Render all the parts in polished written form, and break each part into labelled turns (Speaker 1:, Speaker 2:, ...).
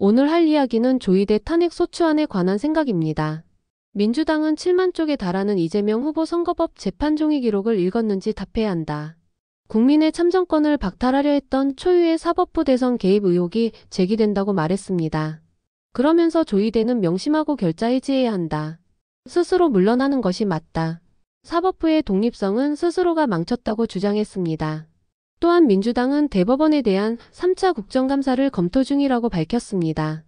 Speaker 1: 오늘 할 이야기는 조이대 탄핵 소추안에 관한 생각입니다. 민주당은 7만 쪽에 달하는 이재명 후보 선거법 재판 종이 기록을 읽었는지 답해야 한다. 국민의 참정권을 박탈하려 했던 초유의 사법부 대선 개입 의혹이 제기된다고 말했습니다. 그러면서 조이대는 명심하고 결자해지해야 한다. 스스로 물러나는 것이 맞다. 사법부의 독립성은 스스로가 망쳤다고 주장했습니다. 또한 민주당은 대법원에 대한 3차 국정감사를 검토 중이라고 밝혔습니다.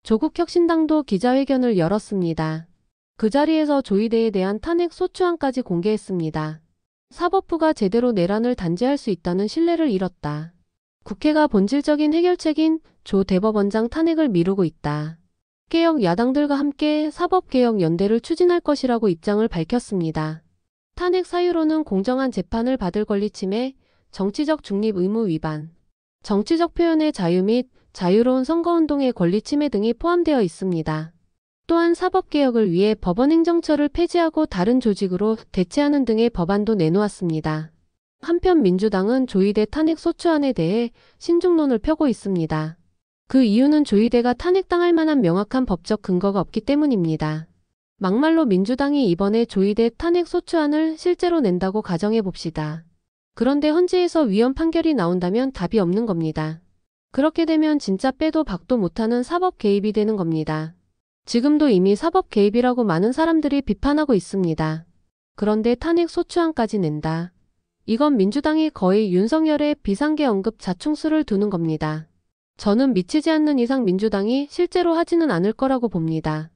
Speaker 1: 조국혁신당도 기자회견을 열었습니다. 그 자리에서 조이대에 대한 탄핵 소추안까지 공개했습니다. 사법부가 제대로 내란을 단죄할 수 있다는 신뢰를 잃었다. 국회가 본질적인 해결책인 조 대법원장 탄핵을 미루고 있다. 개혁 야당들과 함께 사법개혁연대를 추진할 것이라고 입장을 밝혔습니다. 탄핵 사유로는 공정한 재판을 받을 권리 침해, 정치적 중립 의무 위반, 정치적 표현의 자유 및 자유로운 선거운동의 권리 침해 등이 포함되어 있습니다. 또한 사법개혁을 위해 법원행정처를 폐지하고 다른 조직으로 대체하는 등의 법안도 내놓았습니다. 한편 민주당은 조이대 탄핵 소추안에 대해 신중론을 펴고 있습니다. 그 이유는 조이대가 탄핵당할 만한 명확한 법적 근거가 없기 때문입니다. 막말로 민주당이 이번에 조이대 탄핵 소추안을 실제로 낸다고 가정해 봅시다. 그런데 헌재에서 위헌 판결이 나온다면 답이 없는 겁니다. 그렇게 되면 진짜 빼도 박도 못하는 사법 개입이 되는 겁니다. 지금도 이미 사법 개입이라고 많은 사람들이 비판하고 있습니다. 그런데 탄핵 소추안까지 낸다. 이건 민주당이 거의 윤석열의 비상계 언급 자충수를 두는 겁니다. 저는 미치지 않는 이상 민주당이 실제로 하지는 않을 거라고 봅니다.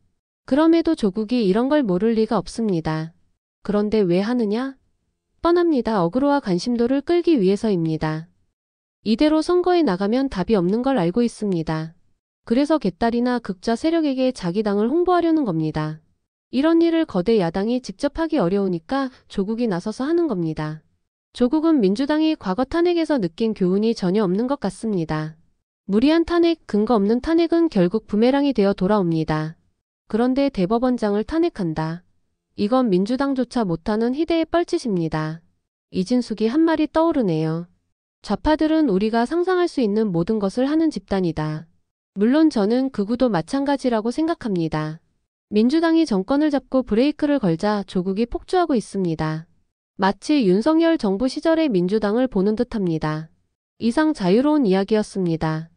Speaker 1: 그럼에도 조국이 이런 걸 모를 리가 없습니다. 그런데 왜 하느냐? 뻔합니다. 어그로와 관심도를 끌기 위해서입니다. 이대로 선거에 나가면 답이 없는 걸 알고 있습니다. 그래서 개딸이나 극좌 세력에게 자기 당을 홍보하려는 겁니다. 이런 일을 거대 야당이 직접 하기 어려우니까 조국이 나서서 하는 겁니다. 조국은 민주당이 과거 탄핵에서 느낀 교훈이 전혀 없는 것 같습니다. 무리한 탄핵, 근거 없는 탄핵은 결국 부메랑이 되어 돌아옵니다. 그런데 대법원장을 탄핵한다. 이건 민주당조차 못하는 희대의 뻘짓입니다. 이진숙이 한 말이 떠오르네요. 좌파들은 우리가 상상할 수 있는 모든 것을 하는 집단이다. 물론 저는 극우도 마찬가지라고 생각합니다. 민주당이 정권을 잡고 브레이크를 걸자 조국이 폭주하고 있습니다. 마치 윤석열 정부 시절의 민주당을 보는 듯합니다. 이상 자유로운 이야기였습니다.